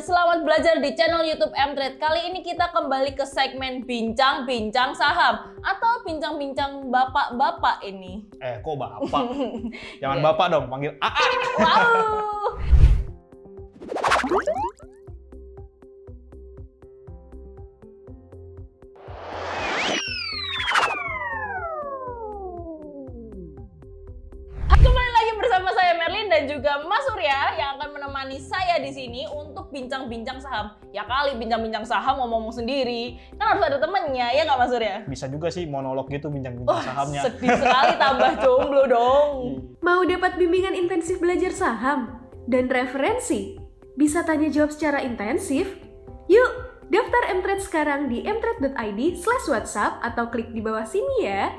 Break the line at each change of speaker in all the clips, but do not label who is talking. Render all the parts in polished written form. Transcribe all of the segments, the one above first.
selamat belajar di channel YouTube Mtrade. Kali ini kita kembali ke segmen bincang-bincang saham atau bincang-bincang bapak-bapak ini.
Kok bapak? Jangan bapak dong, panggil AA.
Wow. Kembali lagi bersama saya Merlin dan juga Mas Surya yang akan menemani saya di sini untuk bincang-bincang saham. Ya kali bincang-bincang saham ngomong sendiri, kan harus ada temennya, ya nggak Mas Surya?
Bisa juga sih monolog gitu bincang-bincang sahamnya.
Sedih sekali tambah jomblo dong.
Mau dapat bimbingan intensif belajar saham dan referensi? Bisa tanya jawab secara intensif? Yuk, daftar Mtrade sekarang di mtrade.id/whatsapp atau klik di bawah sini ya.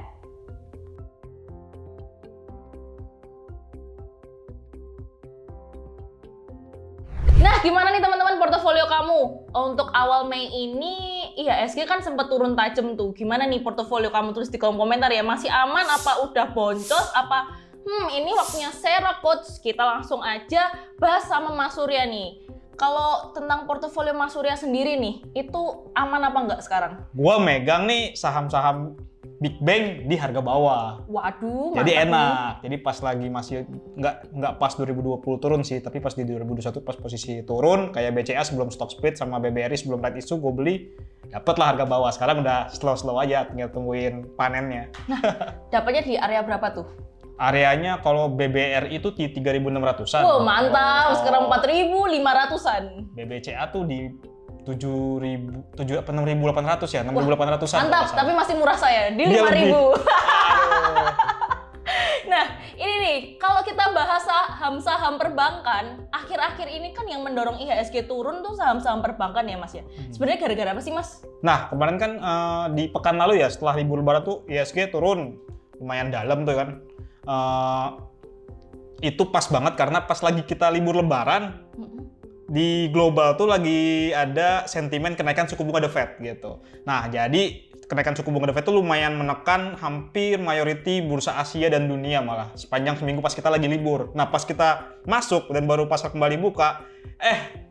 Nah, gimana nih teman-teman portofolio kamu? Untuk awal Mei ini, IHSG kan sempat turun tajam tuh. Gimana nih portofolio kamu? Tulis di kolom komentar ya. Masih aman? Apa udah boncos? Apa ini waktunya sera coach? Kita langsung aja bahas sama Mas Surya nih. Kalau tentang portofolio Mas Surya sendiri nih, itu aman apa enggak sekarang?
Gua megang nih saham-saham Big Bang di harga bawah.
Waduh,
Jadi
mantap
enak. Jadi pas lagi masih nggak pas 2020 turun sih, tapi pas di 2021 pas posisi turun kayak BCA sebelum stock split sama BBRI sebelum right issue gue beli, dapet lah harga bawah. Sekarang udah slow aja, tinggal tungguin panennya.
Nah, dapatnya di area berapa tuh?
Areanya kalau BBRI itu di 3.600-an.
Wow, mantap. Sekarang 4.500-an.
BBCA tuh di 6.800 ya, 6.800-an.
Mantap, tapi masih murah saya, di
Dia
5.000.
lebih.
Nah, ini nih, kalau kita bahas saham-saham perbankan, akhir-akhir ini kan yang mendorong IHSG turun tuh saham-saham perbankan ya Mas ya. Sebenarnya gara-gara apa sih Mas?
Nah, kemarin kan di pekan lalu ya, setelah libur lebaran tuh IHSG turun lumayan dalam tuh kan. Itu pas banget karena pas lagi kita libur lebaran, di global tuh lagi ada sentimen kenaikan suku bunga The Fed gitu. Nah, jadi kenaikan suku bunga The Fed tuh lumayan menekan hampir mayoriti bursa Asia dan dunia malah sepanjang seminggu pas kita lagi libur. Nah, pas kita masuk dan baru pasar kembali buka,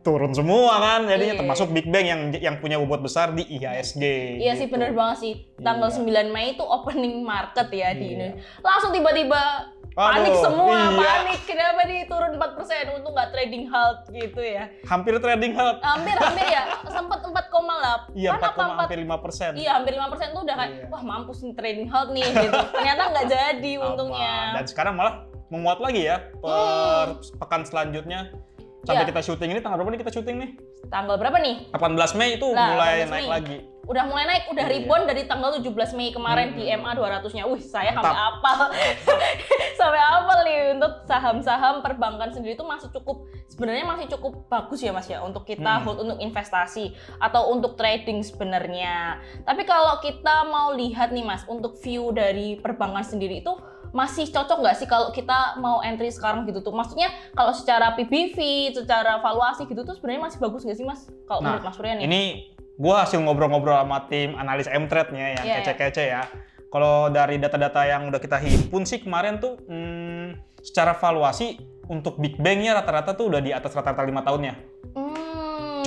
turun semua kan. Jadinya termasuk Big Bang yang punya bobot besar di IHSG.
Iya sih,
gitu.
bener banget sih. Tanggal 9 Mei itu opening market ya di Indonesia. Langsung tiba-tiba panik semua, panik. Kenapa nih turun 4%? Untung nggak trading halt gitu ya.
Hampir trading halt.
Hampir ya, sempat 4,8.
Iya, 4,5%.
Iya, hampir 5% tuh udah kayak, wah mampus nih trading halt nih gitu. Ternyata nggak jadi untungnya.
Dan sekarang malah menguat lagi ya per pekan selanjutnya. Sampai kita syuting ini, tanggal berapa nih kita syuting nih?
Tanggal berapa nih?
18 Mei itu
Nah,
mulai
18
naik
Mei.
lagi.
Udah mulai naik, udah rebound dari tanggal 17 Mei kemarin di MA 200-nya. Wih, saya sampai apal. Sampai apal nih untuk saham-saham perbankan sendiri itu sebenarnya masih cukup bagus ya Mas ya untuk kita hold untuk investasi atau untuk trading sebenarnya. Tapi kalau kita mau lihat nih Mas, untuk view dari perbankan sendiri itu masih cocok nggak sih kalau kita mau entry sekarang gitu tuh? Maksudnya kalau secara PBV, secara valuasi gitu tuh sebenarnya masih bagus nggak sih Mas? Kalau menurut Mas Surya nih?
Ini gua hasil ngobrol-ngobrol sama tim analis Mtrade-nya yang kece-kece ya. Kalau dari data-data yang udah kita himpun sih kemarin tuh secara valuasi untuk Big Bang-nya rata-rata tuh udah di atas rata-rata 5 tahunnya.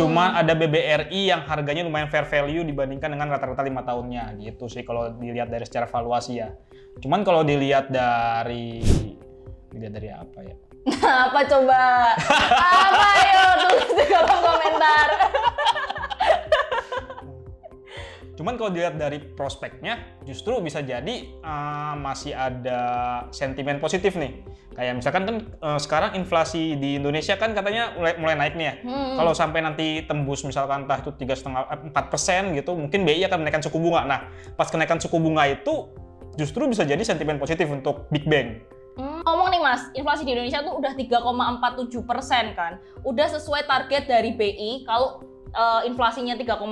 Cuma ada BBRI yang harganya lumayan fair value dibandingkan dengan rata-rata 5 tahunnya gitu sih kalau dilihat dari secara valuasi ya. Cuman kalau dilihat dari apa ya?
Apa coba? Apa ayo tulis di kolom komentar.
Cuman kalau dilihat dari prospeknya, justru bisa jadi masih ada sentimen positif nih. Kayak misalkan kan sekarang inflasi di Indonesia kan katanya mulai naik nih ya. Kalau sampai nanti tembus misalkan entah itu 3,5-4% gitu, mungkin BI akan menaikkan suku bunga. Nah, pas kenaikan suku bunga itu justru bisa jadi sentimen positif untuk Big Bang.
Ngomong nih Mas, inflasi di Indonesia tuh udah 3,47% kan. Udah sesuai target dari BI, kalau inflasinya 3,5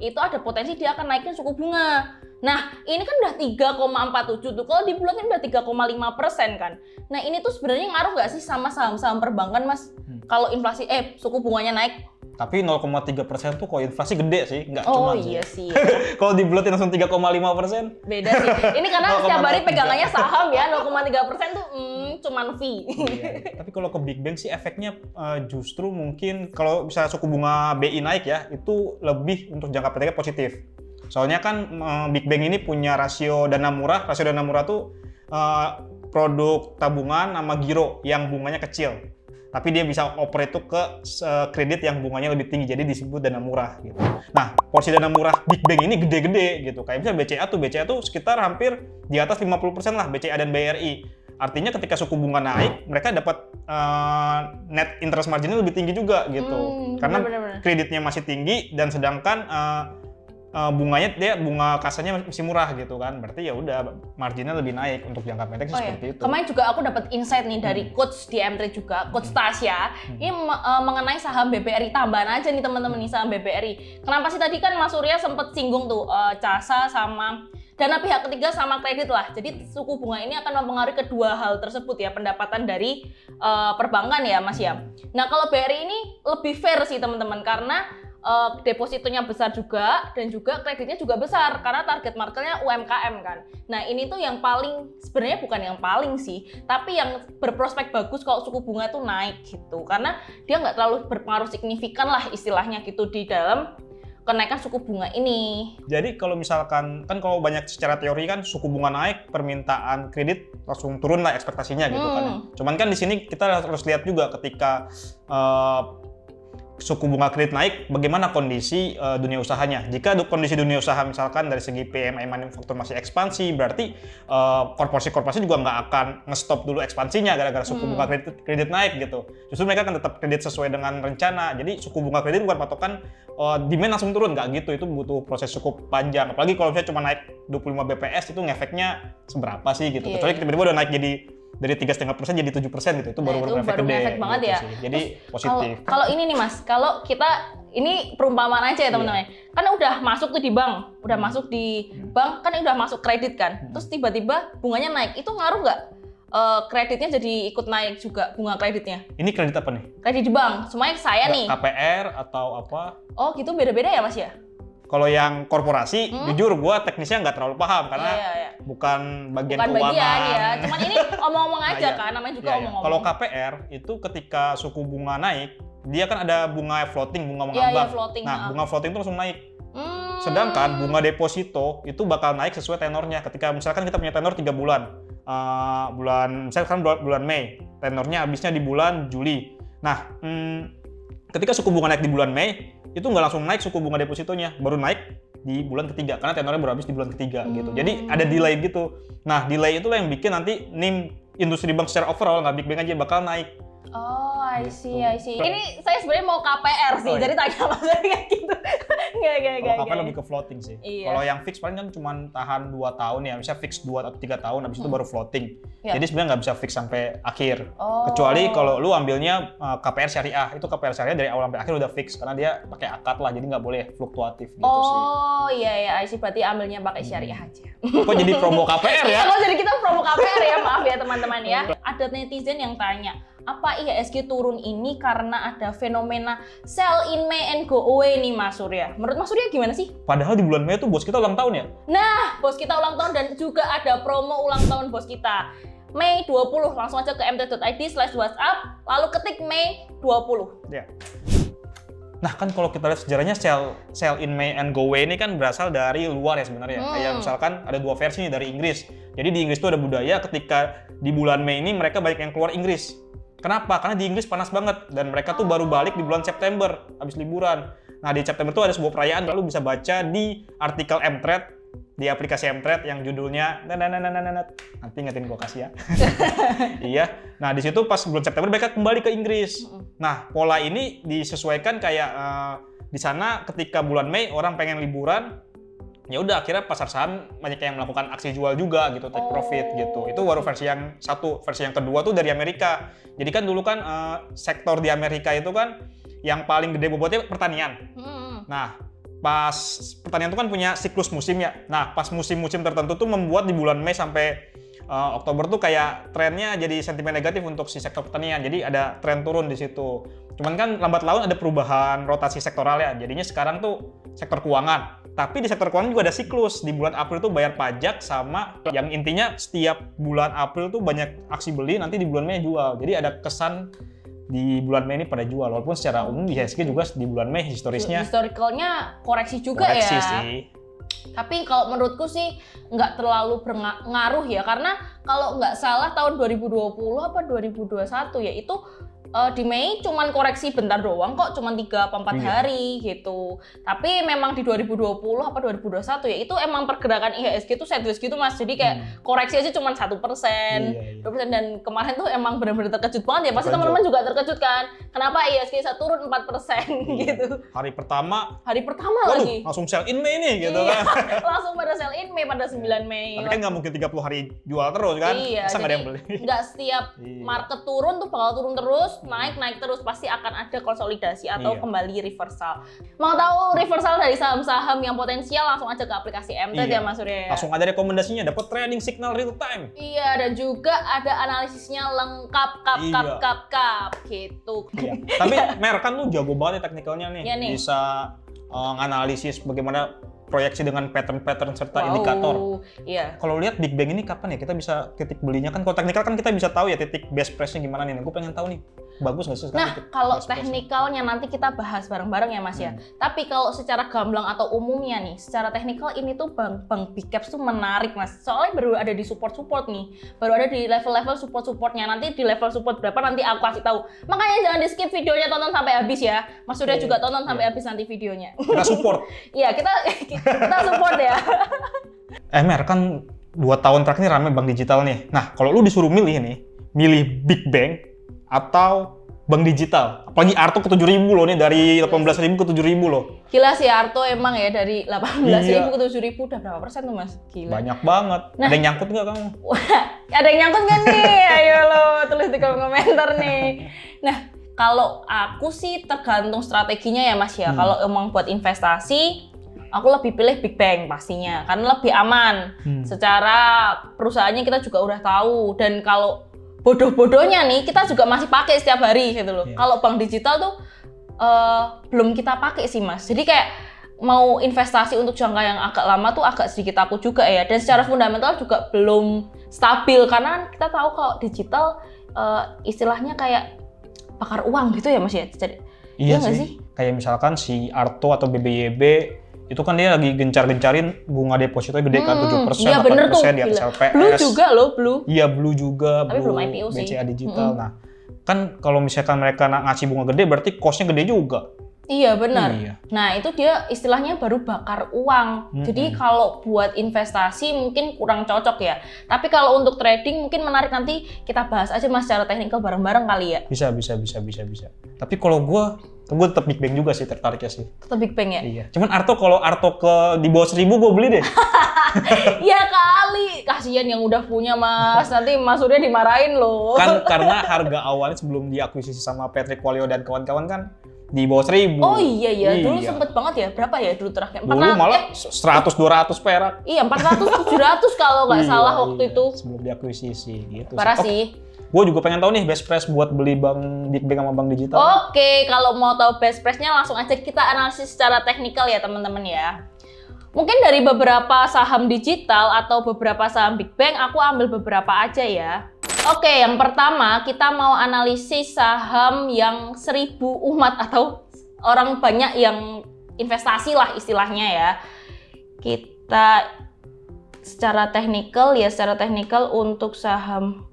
itu ada potensi dia akan naikin suku bunga. Nah, ini kan udah 3,47 tuh. Kalau di bulan ini udah 3,5% kan. Nah, ini tuh sebenarnya ngaruh nggak sih sama saham-saham perbankan, Mas? Kalau inflasi suku bunganya naik?
Tapi 0,3% tuh kalau inflasi gede sih, nggak
Oh
cuma
iya
sih.
sih.
Kalau dibulatin langsung 3,5%.
Beda sih. Ini karena setiap hari
0,03.
pegangannya saham ya, 0,3% tuh cuman fee.
Iya. Tapi kalau ke Big Bang sih efeknya justru mungkin kalau misalnya suku bunga BI naik ya, itu lebih untuk jangka pendeknya positif. Soalnya kan Big Bang ini punya rasio dana murah. Rasio dana murah tuh produk tabungan sama giro yang bunganya kecil. Tapi dia bisa operate tuh ke kredit yang bunganya lebih tinggi, jadi disebut dana murah gitu. Nah, porsi dana murah Big Bang ini gede-gede gitu. Kayak misalnya BCA tuh sekitar hampir di atas 50% lah BCA dan BRI. Artinya ketika suku bunga naik, mereka dapat net interest marginnya lebih tinggi juga gitu. Karena
Bener-bener.
kreditnya masih tinggi dan sedangkan bunganya bunga kasanya masih murah gitu kan. Berarti ya udah marginnya lebih naik untuk jangka pendek sih seperti itu.
Kemarin juga aku dapat insight nih dari coach di M3 juga, coach Tasya. Ini mengenai saham BBRI, tambahan aja nih teman-teman nih saham BBRI. Kenapa sih tadi kan Mas Surya sempat singgung tuh CASA sama dana pihak ketiga sama kredit lah. Jadi suku bunga ini akan mempengaruhi kedua hal tersebut ya, pendapatan dari perbankan ya Mas ya. Nah, kalau BRI ini lebih fair sih teman-teman karena depositonya besar juga dan juga kreditnya juga besar karena target marketnya UMKM kan. Nah ini tuh yang paling, sebenarnya bukan yang paling sih, tapi yang berprospek bagus kalau suku bunga tuh naik gitu, karena dia nggak terlalu berpengaruh signifikan lah istilahnya gitu di dalam kenaikan suku bunga ini.
Jadi kalau misalkan kan kalau banyak secara teori kan suku bunga naik, permintaan kredit langsung turun lah ekspektasinya gitu kan. Cuman kan di sini kita harus lihat juga ketika suku bunga kredit naik, bagaimana kondisi dunia usahanya. Jika kondisi dunia usaha misalkan dari segi PMI manufaktur masih ekspansi, berarti korporasi-korporasi juga nggak akan nge-stop dulu ekspansinya gara-gara suku bunga kredit naik gitu. Justru mereka akan tetap kredit sesuai dengan rencana. Jadi suku bunga kredit bukan patokan demand langsung turun, nggak gitu. Itu butuh proses cukup panjang. Apalagi kalau misalnya cuma naik 25 BPS itu ngefeknya seberapa sih gitu. Kecuali tiba-tiba udah naik dari 3,5% jadi 7% gitu, itu baru efek gede.
Efek banget
gitu
ya.
sih. Jadi positif.
Kalau ini nih Mas, kalau kita ini perumpamaan aja ya teman-teman. Kan udah masuk tuh di bank, masuk di bank kan udah masuk kredit kan. Terus tiba-tiba bunganya naik, itu ngaruh nggak? Kreditnya jadi ikut naik juga bunga kreditnya.
Ini kredit apa nih?
Kredit di bank, semuanya saya nih.
KPR atau apa?
Oh gitu, beda-beda ya Mas ya?
Kalau yang korporasi, jujur gue teknisnya nggak terlalu paham karena bukan bagian keuangan.
Bagian ya, cuman ini omong-omong aja kan, namanya juga omong-omong.
Kalau KPR itu ketika suku bunga naik, dia kan ada bunga floating, bunga mengambang.
Floating,
bunga floating itu langsung naik. Sedangkan bunga deposito itu bakal naik sesuai tenornya. Ketika misalkan kita punya tenor 3 bulan, misalkan bulan Mei, tenornya habisnya di bulan Juli. Nah, ketika suku bunga naik di bulan Mei, itu nggak langsung naik suku bunga depositonya, baru naik di bulan ketiga karena tenornya baru habis di bulan ketiga gitu. Jadi ada delay gitu. Nah, delay itulah yang bikin nanti NIM industri bank secara overall, nggak Big Bang aja, bakal naik.
Oh, I see. Ini saya sebenarnya mau KPR sih, jadi tanya Mas kayak gitu. Nggak.
Kalau KPR lebih ke floating sih.
Iya.
Kalau yang fix paling kan cuma tahan 2 tahun ya, misalnya fix 2 atau 3 tahun, habis itu baru floating.
Iya.
Jadi sebenarnya nggak bisa fix sampai akhir. Kecuali kalau lu ambilnya KPR syariah, itu KPR syariah dari awal sampai akhir udah fix, karena dia pakai akad lah, jadi nggak boleh fluktuatif gitu sih.
Oh iya, I see. Berarti ambilnya pakai syariah aja.
Kok jadi promo KPR ya?
Kalau jadi kita promo KPR ya, maaf ya teman-teman ya. Ada netizen yang tanya, apa IHSG turun ini karena ada fenomena sell in May and go away nih Mas Surya? Menurut Mas Surya gimana sih?
Padahal di bulan Mei tuh bos kita ulang tahun ya?
Nah, bos kita ulang tahun dan juga ada promo ulang tahun bos kita. Mei 20, langsung aja ke mtrade.id/WhatsApp, lalu ketik Mei 20.
Ya. Nah kan kalau kita lihat sejarahnya sell in May and go away ini kan berasal dari luar ya sebenarnya. Kayak misalkan ada 2 versi nih dari Inggris. Jadi di Inggris tuh ada budaya ketika di bulan Mei ini mereka banyak yang keluar Inggris. Kenapa? Karena di Inggris panas banget dan mereka tuh baru balik di bulan September habis liburan. Nah di September tuh ada sebuah perayaan, lalu bisa baca di artikel M-Trade, di aplikasi M-Trade yang judulnya nanti ingetin gua kasih ya. Iya. Nah di situ pas bulan September mereka kembali ke Inggris. Nah pola ini disesuaikan kayak di sana ketika bulan Mei orang pengen liburan, ya udah akhirnya pasar saham banyak yang melakukan aksi jual juga gitu, take profit gitu. Itu baru versi yang satu. Versi yang kedua tuh dari Amerika. Jadi kan dulu kan sektor di Amerika itu kan yang paling gede bobotnya pertanian. Nah pas pertanian itu kan punya siklus musim ya. Nah pas musim-musim tertentu tuh membuat di bulan Mei sampai Oktober tuh kayak trennya jadi sentimen negatif untuk si sektor pertanian. Jadi ada tren turun di situ. Cuman kan lambat laun ada perubahan rotasi sektoral ya. Jadinya sekarang tuh sektor keuangan. Tapi di sektor keuangan juga ada siklus. Di bulan April tuh bayar pajak sama yang intinya setiap bulan April tuh banyak aksi beli, nanti di bulan Mei jual. Jadi ada kesan di bulan Mei ini pada jual. Walaupun secara umum di IHSG juga di bulan Mei
historicalnya koreksi juga
koreksi
ya.
sih.
Tapi kalau menurutku sih nggak terlalu berpengaruh ya, karena kalau nggak salah tahun 2020 apa 2021 ya itu di Mei cuman koreksi bentar doang kok, cuman 3 atau 4 hari gitu. Tapi memang di 2020 apa 2021 ya itu emang pergerakan IHSG itu sideways gitu Mas. Jadi kayak koreksi aja cuman 1%, 2%, dan kemarin tuh emang benar-benar terkejut banget ya. Pasti teman-teman juga terkejut kan. Kenapa IHSG bisa turun 4% gitu.
Hari pertama
Waduh, lagi
langsung sell in Mei nih gitu
iya,
kan.
langsung pada sell in Mei pada 9 Mei.
Tapi kan nggak mungkin 30 hari jual terus kan.
Iya,
Masa nggak ada yang beli.
Nggak setiap market turun tuh bakal turun terus, naik terus, pasti akan ada konsolidasi atau kembali reversal. Mau tahu reversal dari saham-saham yang potensial, langsung aja ke aplikasi MTrade ya Mas Surya.
Langsung ada rekomendasinya, dapat trading signal real time.
Iya, dan juga ada analisisnya lengkap kap gitu.
Iya. Tapi Mer kan lu jago banget ya teknikalnya nih.
Iya nih.
Bisa nganalisis bagaimana proyeksi dengan pattern-pattern serta indikator.
Iya.
Kalau lihat Big Bang ini kapan ya kita bisa titik belinya kan? Kalau teknikal kan kita bisa tahu ya titik best price-nya gimana nih. Gue pengen tahu nih. Bagus nggak sih sekarang?
Nah, kalau teknikalnya nanti kita bahas bareng-bareng ya Mas ya. Tapi kalau secara gamblang atau umumnya nih, secara teknikal ini tuh Bang Big Caps tuh menarik Mas. Soalnya baru ada di support nih. Baru ada di level-level supportnya. Nanti di level support berapa nanti aku kasih tahu. Makanya jangan di-skip videonya, tonton sampai habis ya. Mas Surya juga tonton sampai habis nanti videonya.
Kita support.
Iya, kita support ya.
Mer kan 2 tahun terakhir ini rame bank digital nih. Nah, kalau lu disuruh milih Big Bang atau bank digital, apalagi Arto ke 7.000 loh nih, dari 18.000 ke 7.000 loh.
Gila sih Arto emang ya, dari 18.000 ke 7.000 udah berapa persen tuh Mas? Gila.
Banyak banget.
Nah,
ada yang nyangkut nggak kamu?
Ada yang nyangkut nggak nih? Ayo lo tulis di kolom komentar nih. Nah, kalau aku sih tergantung strateginya ya Mas ya. Kalau emang buat investasi, aku lebih pilih Big Bang pastinya, karena lebih aman. Secara perusahaannya kita juga udah tahu, dan kalau bodoh-bodohnya nih kita juga masih pakai setiap hari gitu loh. Kalau bank digital tuh belum kita pakai sih Mas. Jadi kayak mau investasi untuk jangka yang agak lama tuh agak sedikit takut juga ya. Dan secara fundamental juga belum stabil, karena kita tahu kalau digital istilahnya kayak bakar uang gitu ya Mas ya.
Iya sih. Kayak misalkan si Arto atau BBYB itu kan dia lagi gencar-gencarin bunga deposito gede kan 7%,
iya,
8% di atas LPS.
Blue juga loh, Blue.
Iya, Blue juga.
Tapi
Blue,
belum IPO sih.
BCA Digital. Nah, kan kalau misalkan mereka ngasih bunga gede berarti cost-nya gede juga.
Iya, benar.
Iya.
Nah, itu dia istilahnya baru bakar uang. Jadi kalau buat investasi mungkin kurang cocok ya. Tapi kalau untuk trading mungkin menarik, nanti kita bahas aja Mas secara teknikal bareng-bareng kali ya.
Bisa. Tapi kalau gue tetap Big Bang juga sih, tertariknya sih.
Tetap Big Bang ya?
Iya. Cuman kalau Arto di bawah 1.000 gue beli deh.
Ya kali, kasihan yang udah punya Mas. Nanti Mas Surya dimarahin loh.
Kan karena harga awalnya sebelum diakuisisi sama Patrick Waluyo dan kawan-kawan kan di bawah 1.000.
Oh iya. Dulu sempet banget ya. Berapa ya dulu terakhir?
Dulu malah 100-200 perak.
Iya, 400-700 kalau nggak salah waktu itu.
Sebelum diakuisisi gitu.
Parah sih.
Gue juga pengen tahu nih best price buat beli bank Big Bang sama bank digital.
Oke, kalau mau tahu best price-nya langsung aja kita analisis secara teknikal ya teman-teman ya. Mungkin dari beberapa saham digital atau beberapa saham Big Bang, aku ambil beberapa aja ya. Oke, yang pertama kita mau analisis saham yang 1.000 umat atau orang banyak yang investasi lah istilahnya ya. Kita secara teknikal untuk saham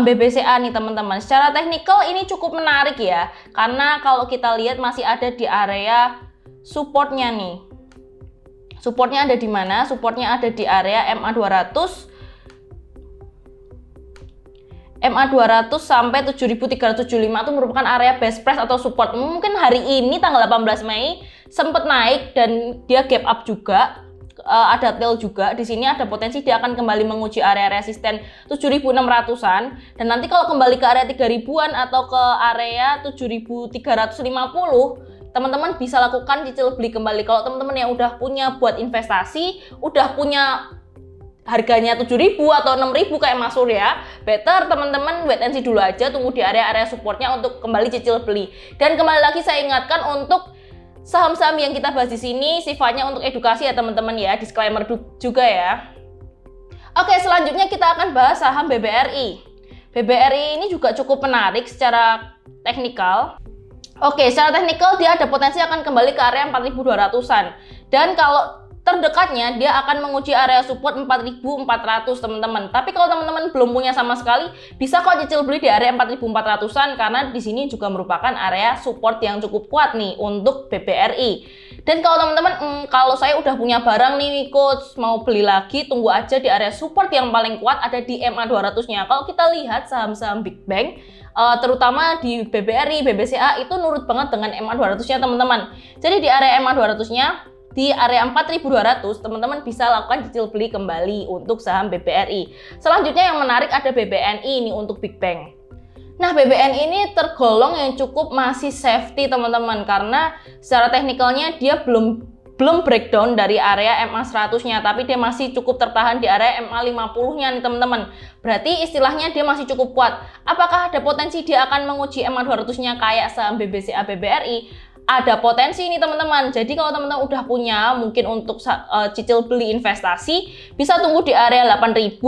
BBCA nih teman-teman, secara teknikal ini cukup menarik ya, karena kalau kita lihat masih ada di area supportnya nih. Supportnya ada di mana? Supportnya ada di area MA200 sampai 7.375 itu merupakan area best price atau support. Mungkin hari ini tanggal 18 Mei sempat naik dan dia gap up juga. Ada tail juga, di sini ada potensi dia akan kembali menguji area resisten 7.600-an, dan nanti kalau kembali ke area 3.000-an atau ke area 7.350 teman-teman bisa lakukan cicil beli kembali. Kalau teman-teman yang udah punya buat investasi, udah punya harganya 7.000 atau 6.000 kayak Mas Surya, better teman-teman wait and see dulu aja, tunggu di area-area supportnya untuk kembali cicil beli. Dan kembali lagi saya ingatkan untuk saham-saham yang kita bahas di sini sifatnya untuk edukasi ya teman-teman ya, disclaimer juga ya. Oke, selanjutnya kita akan bahas saham BBRI. BBRI ini juga cukup menarik secara teknikal. Oke, secara teknikal dia ada potensi akan kembali ke area 4.200-an. Dan kalau terdekatnya dia akan menguji area support 4.400 teman-teman. Tapi kalau teman-teman belum punya sama sekali, bisa kok cicil beli di area 4.400-an karena di sini juga merupakan area support yang cukup kuat nih untuk BBRI. Dan kalau teman-teman, kalau saya udah punya barang nih coach, mau beli lagi, tunggu aja di area support yang paling kuat ada di MA 200-nya. Kalau kita lihat saham-saham Big Bank, terutama di BBRI, BBCA itu nurut banget dengan MA 200-nya teman-teman. Jadi di area MA 200-nya, di area 4.200, teman-teman bisa lakukan cicil beli kembali untuk saham BBRI. Selanjutnya yang menarik ada BBNI ini untuk Big Bank. Nah, BBNI ini tergolong yang cukup masih safety teman-teman karena secara teknikalnya dia belum breakdown dari area MA 100-nya, tapi dia masih cukup tertahan di area MA 50-nya nih teman-teman. Berarti istilahnya dia masih cukup kuat. Apakah ada potensi dia akan menguji MA 200-nya kayak saham BBCA BBRI? Ada potensi nih teman-teman. Jadi kalau teman-teman udah punya mungkin untuk cicil beli investasi, bisa tunggu di area 8.000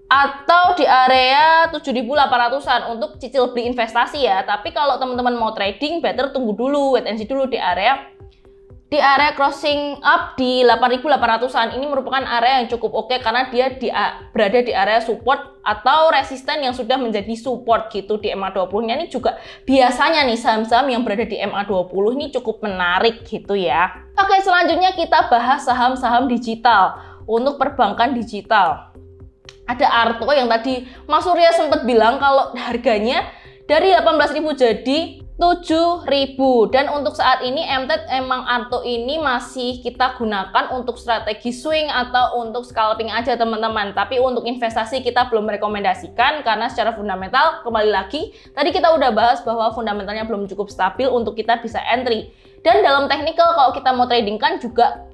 atau di area 7.800-an untuk cicil beli investasi ya. Tapi kalau teman-teman mau trading, better tunggu dulu, wait and see dulu di area crossing up di 8.800-an. Ini merupakan area yang cukup oke karena dia berada di area support atau resisten yang sudah menjadi support gitu di MA 20-nya. Ini juga biasanya nih saham-saham yang berada di MA 20 ini cukup menarik gitu ya. Oke, selanjutnya kita bahas saham-saham digital untuk perbankan digital. Ada Arto yang tadi Mas Surya sempat bilang kalau harganya dari 18.000 jadi 7.000. Dan untuk saat ini MTED emang Arto ini masih kita gunakan untuk strategi swing atau untuk scalping aja teman-teman. Tapi untuk investasi kita belum merekomendasikan karena secara fundamental kembali lagi tadi kita udah bahas bahwa fundamentalnya belum cukup stabil untuk kita bisa entry. Dan dalam technical kalau kita mau trading kan juga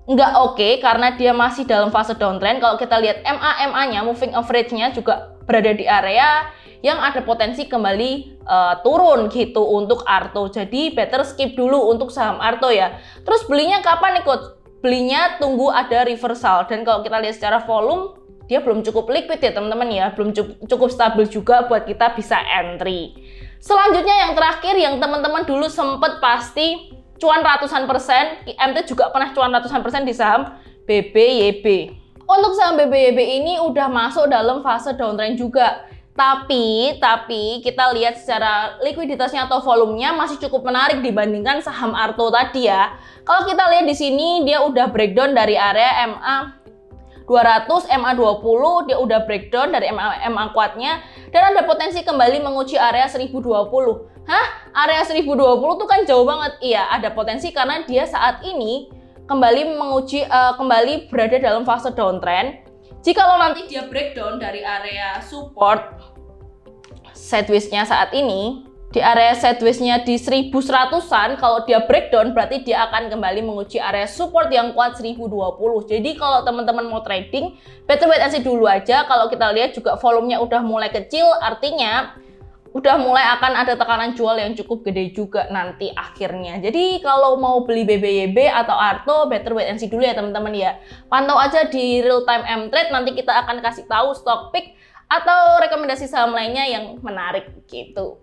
nggak oke karena dia masih dalam fase downtrend. Kalau kita lihat MA-nya, moving average-nya juga berada di area yang ada potensi kembali turun gitu untuk Arto. Jadi better skip dulu untuk saham Arto ya. Terus belinya kapan nih coach? Belinya tunggu ada reversal. Dan kalau kita lihat secara volume, dia belum cukup liquid ya teman-teman ya. Belum cukup stabil juga buat kita bisa entry. Selanjutnya yang terakhir yang teman-teman dulu sempet pasti cuan ratusan persen, MT juga pernah cuan ratusan persen di saham BBYB. Untuk saham BBYB ini udah masuk dalam fase downtrend juga. Tapi kita lihat secara likuiditasnya atau volumenya masih cukup menarik dibandingkan saham Arto tadi ya. Kalau kita lihat di sini dia udah breakdown dari area MA 200, MA 20, dia udah breakdown dari MA kuatnya dan ada potensi kembali menguji area 1020. Hah? Area 1020 tuh kan jauh banget. Iya, ada potensi karena dia saat ini kembali berada dalam fase downtrend. Jikalau nanti dia breakdown dari area support sideways-nya saat ini, di area sideways-nya di 1100-an, kalau dia breakdown berarti dia akan kembali menguji area support yang kuat 1020. Jadi kalau teman-teman mau trading, better wait and see dulu aja. Kalau kita lihat juga volumenya udah mulai kecil, artinya udah mulai akan ada tekanan jual yang cukup gede juga nanti akhirnya. Jadi kalau mau beli BBYB atau Arto, better wait and see dulu ya teman-teman ya. Pantau aja di real time M-Trade, nanti kita akan kasih tahu stock pick atau rekomendasi saham lainnya yang menarik gitu.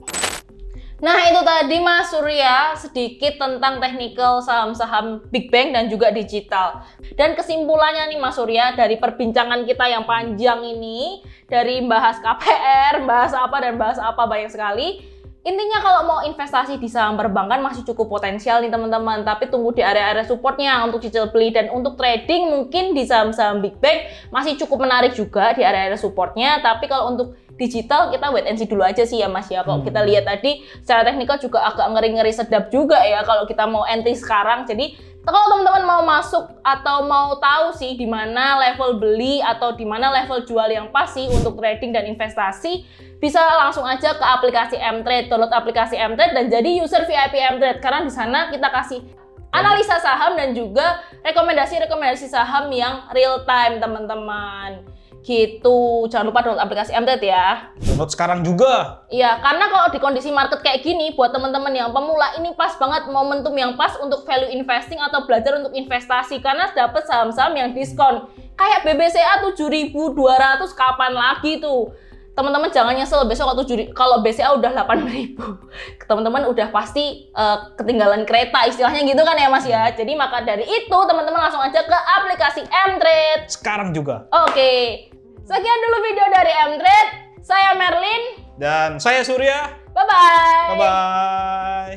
Nah itu tadi Mas Surya sedikit tentang technical saham-saham Big Bank dan juga digital. Dan kesimpulannya nih Mas Surya dari perbincangan kita yang panjang ini, dari bahas KPR, bahas apa banyak sekali. Intinya kalau mau investasi di saham perbankan masih cukup potensial nih teman-teman, tapi tunggu di area-area supportnya untuk cicil beli. Dan untuk trading mungkin di saham-saham Big Bank masih cukup menarik juga di area-area supportnya, tapi kalau untuk digital kita wait and see dulu aja sih ya Mas ya. Kalau kita lihat tadi secara teknikal juga agak ngeri-ngeri sedap juga ya kalau kita mau entry sekarang. Jadi Kalau teman-teman mau masuk atau mau tahu sih di mana level beli atau di mana level jual yang pas sih untuk trading dan investasi, bisa langsung aja ke aplikasi Mtrade, download aplikasi Mtrade dan jadi user VIP Mtrade karena di sana kita kasih analisa saham dan juga rekomendasi saham yang real time, teman-teman. Gitu. Jangan lupa download aplikasi Mtrade ya.
Download sekarang juga.
Iya, karena kalau di kondisi market kayak gini, buat teman-teman yang pemula, ini pas banget momentum yang pas untuk value investing atau belajar untuk investasi. Karena dapat saham-saham yang diskon. Kayak BBCA 7.200, kapan lagi tuh? Teman-teman jangan nyesel besok kalau BCA udah 8.000. Teman-teman udah pasti ketinggalan kereta, istilahnya gitu kan ya Mas ya. Jadi maka dari itu, teman-teman langsung aja ke aplikasi Mtrade.
Sekarang juga.
Oke. Sekian dulu video dari Mtrade. Saya Merlin.
Dan saya Surya.
Bye-bye.
Bye-bye.